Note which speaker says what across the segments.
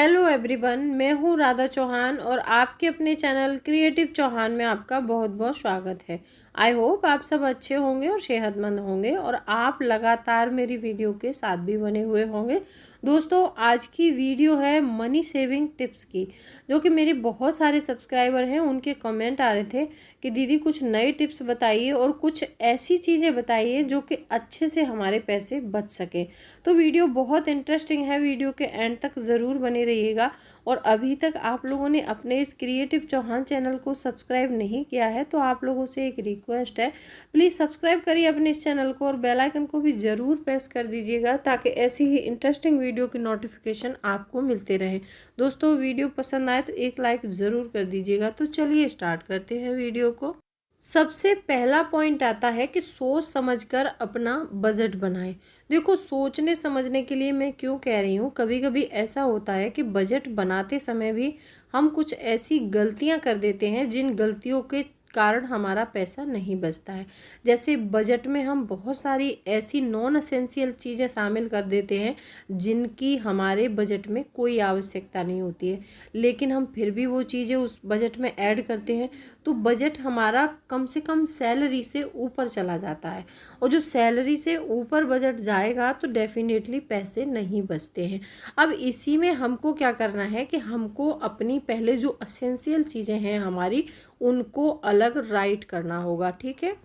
Speaker 1: Hello everyone, मैं हूँ राधा चौहान और आपके अपने चैनल क्रिएटिव चौहान में आपका बहुत बहुत स्वागत है। आई होप आप सब अच्छे होंगे और सेहतमंद होंगे और आप लगातार मेरी वीडियो के साथ भी बने हुए होंगे। दोस्तों, आज की वीडियो है मनी सेविंग टिप्स की, जो कि मेरे बहुत सारे सब्सक्राइबर हैं। उनके कमेंट आ रहे थे कि दीदी कुछ नए टिप्स बताइए और कुछ ऐसी चीज़ें बताइए जो कि अच्छे से हमारे पैसे बच सकें। तो वीडियो बहुत इंटरेस्टिंग है, वीडियो के एंड तक ज़रूर बने रहिएगा। और अभी तक आप लोगों ने अपने इस क्रिएटिव चौहान चैनल को सब्सक्राइब नहीं किया है तो आप लोगों से एक रिक्वेस्ट है, प्लीज़ सब्सक्राइब करिए अपने इस चैनल को और बेल आइकन को भी ज़रूर प्रेस कर दीजिएगा ताकि ऐसी ही इंटरेस्टिंग वीडियो की नोटिफिकेशन आपको मिलते रहे। दोस्तों, वीडियो पसंद आए तो एक लाइक ज़रूर कर दीजिएगा। तो चलिए स्टार्ट करते हैं वीडियो को। सबसे पहला पॉइंट आता है कि सोच समझकर अपना बजट बनाएं। देखो, सोचने समझने के लिए मैं क्यों कह रही हूँ, कभी कभी ऐसा होता है कि बजट बनाते समय भी हम कुछ ऐसी गलतियाँ कर देते हैं जिन गलतियों के कारण हमारा पैसा नहीं बचता है। जैसे बजट में हम बहुत सारी ऐसी नॉन एसेंशियल चीज़ें शामिल कर देते हैं जिनकी हमारे बजट में कोई आवश्यकता नहीं होती है, लेकिन हम फिर भी वो चीज़ें उस बजट में ऐड करते हैं। तो बजट हमारा कम से कम सैलरी से ऊपर चला जाता है, और जो सैलरी से ऊपर बजट जाएगा तो डेफिनेटली पैसे नहीं बचते हैं। अब इसी में हमको क्या करना है कि हमको अपनी पहले जो असेंशियल चीज़ें हैं हमारी, उनको अलग राइट करना होगा। ठीक है,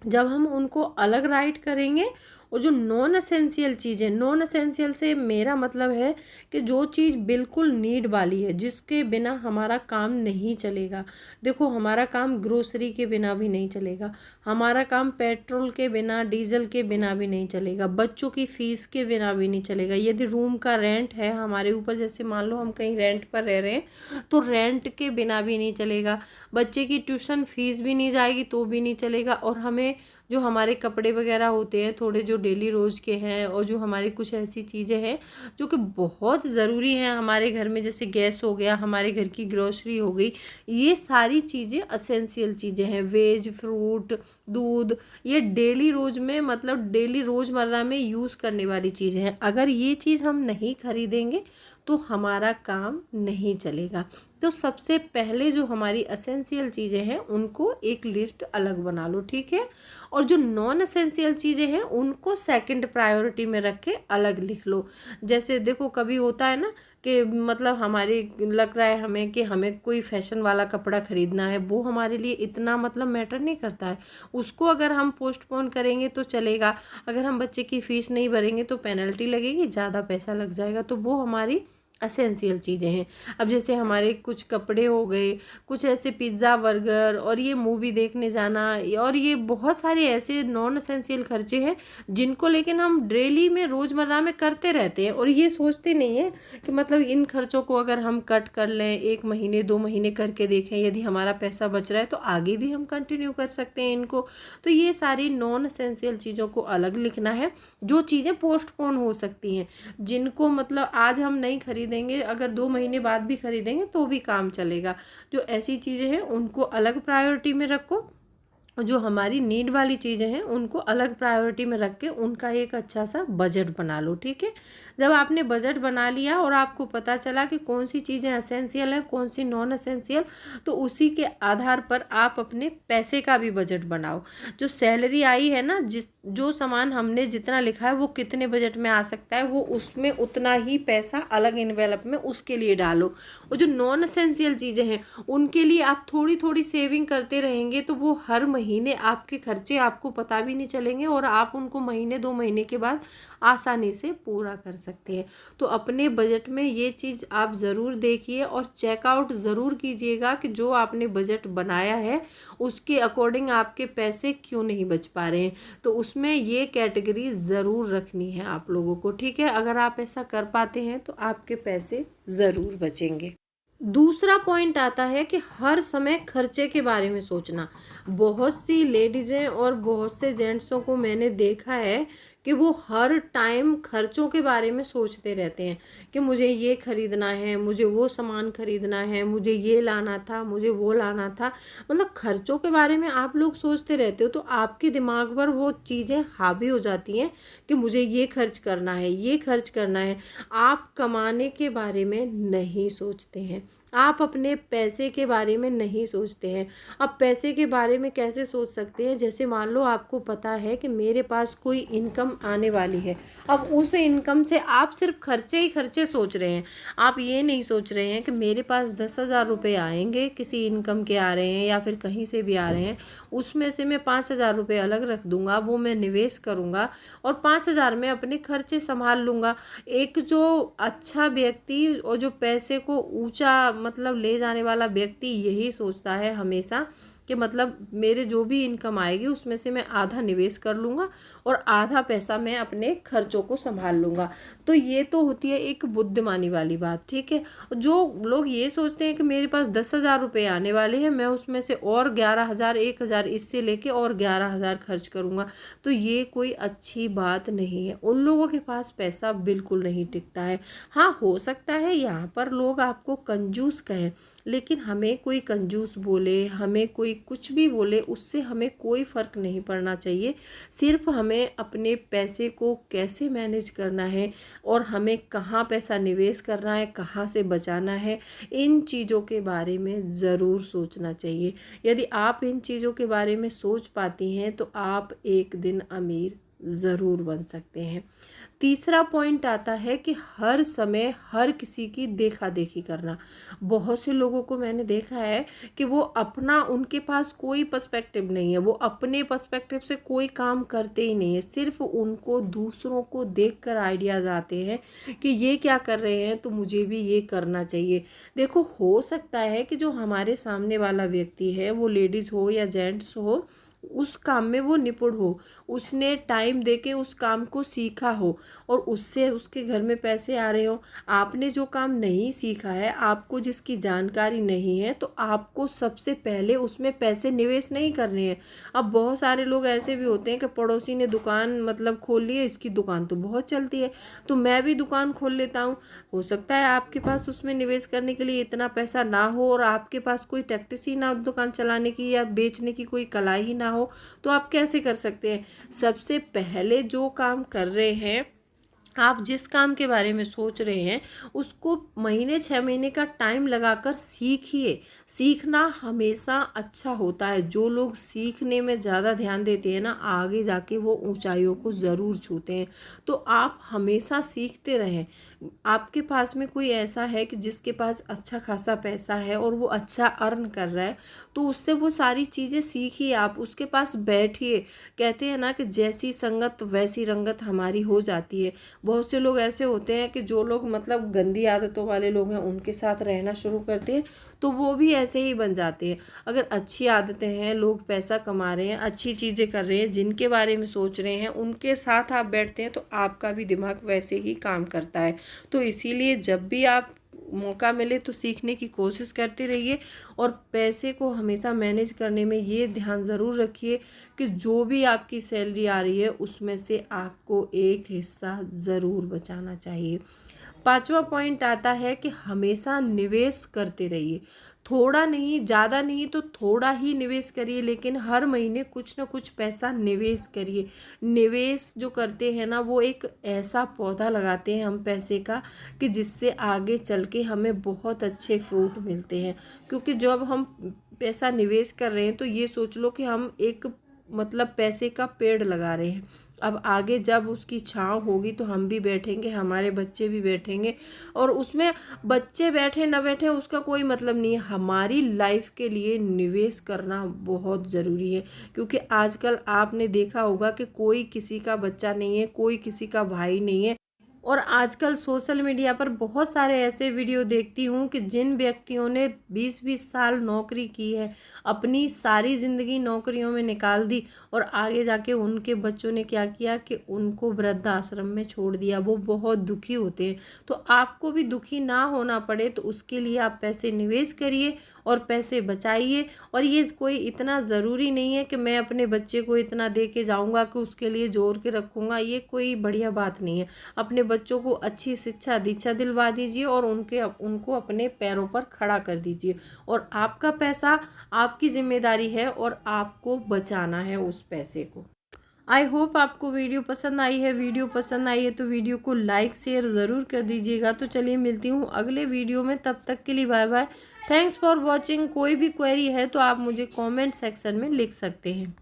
Speaker 1: जब हम उनको अलग राइट करेंगे और जो नॉन एसेंशियल चीज़ें, नॉन एसेंशियल से मेरा मतलब है कि जो चीज़ बिल्कुल नीड वाली है, जिसके बिना हमारा काम नहीं चलेगा। देखो, हमारा काम ग्रोसरी के बिना भी नहीं चलेगा, हमारा काम पेट्रोल के बिना, डीजल के बिना भी नहीं चलेगा, बच्चों की फीस के बिना भी नहीं चलेगा। यदि रूम का रेंट है हमारे ऊपर, जैसे मान लो हम कहीं रेंट पर रह रहे हैं, तो रेंट के बिना भी नहीं चलेगा। बच्चे की ट्यूशन फीस भी नहीं जाएगी तो भी नहीं चलेगा। और हमें जो हमारे कपड़े वगैरह होते हैं थोड़े, जो डेली रोज़ के हैं, और जो हमारी कुछ ऐसी चीज़ें हैं जो कि बहुत ज़रूरी हैं हमारे घर में, जैसे गैस हो गया, हमारे घर की ग्रोसरी हो गई, ये सारी चीज़ें असेंशियल चीज़ें हैं। वेज, फ्रूट, दूध, ये डेली रोज़ में, मतलब डेली रोज़मर्रा में यूज़ करने वाली चीज़ें हैं। अगर ये चीज़ हम नहीं खरीदेंगे तो हमारा काम नहीं चलेगा। तो सबसे पहले जो हमारी असेंशियल चीज़ें हैं उनको एक लिस्ट अलग बना लो, ठीक है। और जो नॉन एसेंशियल चीज़ें हैं उनको सेकंड प्रायोरिटी में रख के अलग लिख लो। जैसे देखो, कभी होता है ना कि मतलब हमारे लग रहा है हमें कि हमें कोई फैशन वाला कपड़ा खरीदना है, वो हमारे लिए इतना मतलब मैटर नहीं करता है, उसको अगर हम पोस्टपोन करेंगे तो चलेगा। अगर हम बच्चे की फ़ीस नहीं भरेंगे तो पेनल्टी लगेगी, ज़्यादा पैसा लग जाएगा, तो वो हमारी असेंशियल चीज़ें हैं। अब जैसे हमारे कुछ कपड़े हो गए, कुछ ऐसे पिज़्ज़ा, बर्गर, और ये मूवी देखने जाना, और ये बहुत सारे ऐसे नॉन एसेंशियल खर्चे हैं जिनको लेकिन हम डेली में, रोज़मर्रा में करते रहते हैं, और ये सोचते नहीं हैं कि मतलब इन खर्चों को अगर हम कट कर लें, 1 महीने 2 महीने करके देखें, यदि हमारा पैसा बच रहा है तो आगे भी हम कंटिन्यू कर सकते हैं इनको। तो ये सारी नॉन एसेंशियल चीज़ों को अलग लिखना है। जो चीज़ें पोस्टपोन हो सकती हैं, जिनको मतलब आज हम नहीं खरीदेंगे, अगर 2 महीने बाद भी खरीदेंगे तो भी काम चलेगा, जो ऐसी चीज़ें हैं उनको अलग प्रायोरिटी में रखो। जो हमारी नीड वाली चीज़ें हैं उनको अलग प्रायोरिटी में रख के उनका एक अच्छा सा बजट बना लो, ठीक है। जब आपने बजट बना लिया और आपको पता चला कि कौन सी चीज़ें एसेंशियल हैं, कौन सी नॉन एसेंशियल, तो उसी के आधार पर आप अपने पैसे का भी बजट बनाओ। जो सैलरी आई है ना, जो सामान हमने जितना लिखा है वो कितने बजट में आ सकता है, वो उसमें उतना ही पैसा अलग इन्वेलप में उसके लिए डालो। और जो नॉन एसेंशियल चीज़ें हैं उनके लिए आप थोड़ी थोड़ी सेविंग करते रहेंगे तो वो हर महीने आपके खर्चे आपको पता भी नहीं चलेंगे, और आप उनको महीने 2 महीने के बाद आसानी से पूरा कर सकते हैं। तो अपने बजट में ये चीज़ आप ज़रूर देखिए और चेकआउट ज़रूर कीजिएगा कि जो आपने बजट बनाया है उसके अकॉर्डिंग आपके पैसे क्यों नहीं बच पा रहे हैं। तो उसमें ये कैटेगरी ज़रूर रखनी है आप लोगों को, ठीक है। अगर आप ऐसा कर पाते हैं तो आपके पैसे ज़रूर बचेंगे। दूसरा पॉइंट आता है कि हर समय खर्चे के बारे में सोचना। बहुत सी लेडीज़ें और बहुत से जेंट्सों को मैंने देखा है कि वो हर टाइम खर्चों के बारे में सोचते रहते हैं कि मुझे ये खरीदना है, मुझे वो सामान खरीदना है, मुझे ये लाना था, मुझे वो लाना था। मतलब खर्चों के बारे में आप लोग सोचते रहते हो तो आपके दिमाग पर वो चीज़ें हावी हो जाती हैं कि मुझे ये खर्च करना है, ये खर्च करना है। आप कमाने के बारे में नहीं सोचते हैं, आप अपने पैसे के बारे में नहीं सोचते हैं। अब पैसे के बारे में कैसे सोच सकते हैं, जैसे मान लो आपको पता है कि मेरे पास कोई इनकम आने वाली है, अब उस इनकम से आप सिर्फ खर्चे ही खर्चे सोच रहे हैं। आप ये नहीं सोच रहे हैं कि मेरे पास 10,000 रुपये आएंगे, किसी इनकम के आ रहे हैं या फिर कहीं से भी आ रहे हैं, उसमें से मैं 5,000 रुपये अलग रख दूंगा, वो मैं निवेश करूंगा और 5,000 में अपने खर्चे संभाल लूंगा। एक जो अच्छा व्यक्ति और जो पैसे को ऊंचा मतलब ले जाने वाला व्यक्ति यही सोचता है हमेशा कि मतलब मेरे जो भी इनकम आएगी उसमें से मैं आधा निवेश कर लूँगा और आधा पैसा मैं अपने खर्चों को संभाल लूँगा। तो ये तो होती है एक बुद्धिमानी वाली बात, ठीक है। जो लोग ये सोचते हैं कि मेरे पास 10,000 रुपये आने वाले हैं, मैं उसमें से और 11,000 1,000 इससे लेके और 11,000 खर्च करूँगा, तो ये कोई अच्छी बात नहीं है। उन लोगों के पास पैसा बिल्कुल नहीं टिकता है। हाँ, हो सकता है यहाँ पर लोग आपको कंजूस कहें, लेकिन हमें कोई कंजूस बोले, हमें कोई कुछ भी बोले, उससे हमें कोई फ़र्क नहीं पड़ना चाहिए। सिर्फ हमें अपने पैसे को कैसे मैनेज करना है और हमें कहाँ पैसा निवेश करना है, कहाँ से बचाना है, इन चीज़ों के बारे में ज़रूर सोचना चाहिए। यदि आप इन चीज़ों के बारे में सोच पाती हैं तो आप एक दिन अमीर ज़रूर बन सकते हैं। तीसरा पॉइंट आता है कि हर समय हर किसी की देखा देखी करना। बहुत से लोगों को मैंने देखा है कि वो अपना उनके पास कोई पर्सपेक्टिव नहीं है, वो अपने पर्सपेक्टिव से कोई काम करते ही नहीं है, सिर्फ उनको दूसरों को देखकर आइडियाज़ आते हैं कि ये क्या कर रहे हैं तो मुझे भी ये करना चाहिए। देखो, हो सकता है कि जो हमारे सामने वाला व्यक्ति है, वो लेडीज़ हो या जेंट्स हो, उस काम में वो निपुण हो, उसने टाइम देके उस काम को सीखा हो और उससे उसके घर में पैसे आ रहे हो। आपने जो काम नहीं सीखा है, आपको जिसकी जानकारी नहीं है, तो आपको सबसे पहले उसमें पैसे निवेश नहीं करने हैं। अब बहुत सारे लोग ऐसे भी होते हैं कि पड़ोसी ने दुकान मतलब खोल ली है, इसकी दुकान तो बहुत चलती है तो मैं भी दुकान खोल लेता हूँ। हो सकता है आपके पास उसमें निवेश करने के लिए इतना पैसा ना हो और आपके पास कोई टैक्टिस ही ना हो दुकान चलाने की या बेचने की कोई कला ही ना हो, तो आप कैसे कर सकते हैं। सबसे पहले जो काम कर रहे हैं, आप जिस काम के बारे में सोच रहे हैं, उसको महीने 6 महीने का टाइम लगाकर सीखिए। सीखना हमेशा अच्छा होता है। जो लोग सीखने में ज़्यादा ध्यान देते हैं ना, आगे जाके वो ऊंचाइयों को ज़रूर छूते हैं। तो आप हमेशा सीखते रहें। आपके पास में कोई ऐसा है कि जिसके पास अच्छा खासा पैसा है और वो अच्छा अर्न कर रहा है, तो उससे वो सारी चीज़ें सीखिए, आप उसके पास बैठिए। कहते हैं ना कि जैसी संगत वैसी रंगत हमारी हो जाती है। बहुत से लोग ऐसे होते हैं कि जो लोग मतलब गंदी आदतों वाले लोग हैं, उनके साथ रहना शुरू करते हैं तो वो भी ऐसे ही बन जाते हैं। अगर अच्छी आदतें हैं, लोग पैसा कमा रहे हैं, अच्छी चीज़ें कर रहे हैं, जिनके बारे में सोच रहे हैं, उनके साथ आप बैठते हैं तो आपका भी दिमाग वैसे ही काम करता है। तो इसीलिए जब भी आप मौका मिले तो सीखने की कोशिश करते रहिए और पैसे को हमेशा मैनेज करने में ये ध्यान ज़रूर रखिए कि जो भी आपकी सैलरी आ रही है उसमें से आपको एक हिस्सा ज़रूर बचाना चाहिए। पांचवा पॉइंट आता है कि हमेशा निवेश करते रहिए। थोड़ा नहीं, ज़्यादा नहीं तो थोड़ा ही निवेश करिए, लेकिन हर महीने कुछ ना कुछ पैसा निवेश करिए। निवेश जो करते हैं ना, वो एक ऐसा पौधा लगाते हैं हम पैसे का कि जिससे आगे चल के हमें बहुत अच्छे फ्रूट मिलते हैं। क्योंकि जब हम पैसा निवेश कर रहे हैं तो ये सोच लो कि हम एक मतलब पैसे का पेड़ लगा रहे हैं। अब आगे जब उसकी छांव होगी तो हम भी बैठेंगे, हमारे बच्चे भी बैठेंगे, और उसमें बच्चे बैठे ना बैठे उसका कोई मतलब नहीं है। हमारी लाइफ के लिए निवेश करना बहुत ज़रूरी है। क्योंकि आजकल आपने देखा होगा कि कोई किसी का बच्चा नहीं है, कोई किसी का भाई नहीं है, और आजकल सोशल मीडिया पर बहुत सारे ऐसे वीडियो देखती हूँ कि जिन व्यक्तियों ने 20-20 साल नौकरी की है, अपनी सारी ज़िंदगी नौकरियों में निकाल दी और आगे जाके उनके बच्चों ने क्या किया कि उनको वृद्धाश्रम में छोड़ दिया। वो बहुत दुखी होते हैं। तो आपको भी दुखी ना होना पड़े तो उसके लिए आप पैसे निवेश करिए और पैसे बचाइए। और ये कोई इतना ज़रूरी नहीं है कि मैं अपने बच्चे को इतना दे के जाऊँगा कि उसके लिए जोड़ के रखूँगा, ये कोई बढ़िया बात नहीं है। अपने बच्चों को अच्छी शिक्षा दीक्षा दिलवा दीजिए और उनको अपने पैरों पर खड़ा कर दीजिए। और आपका पैसा आपकी जिम्मेदारी है और आपको बचाना है उस पैसे को। आई होप आपको वीडियो पसंद आई है। वीडियो पसंद आई है तो वीडियो को लाइक शेयर ज़रूर कर दीजिएगा। तो चलिए मिलती हूँ अगले वीडियो में, तब तक के लिए bye bye. Thanks for watching. कोई भी क्वेरी है तो आप मुझे कमेंट सेक्शन में लिख सकते हैं।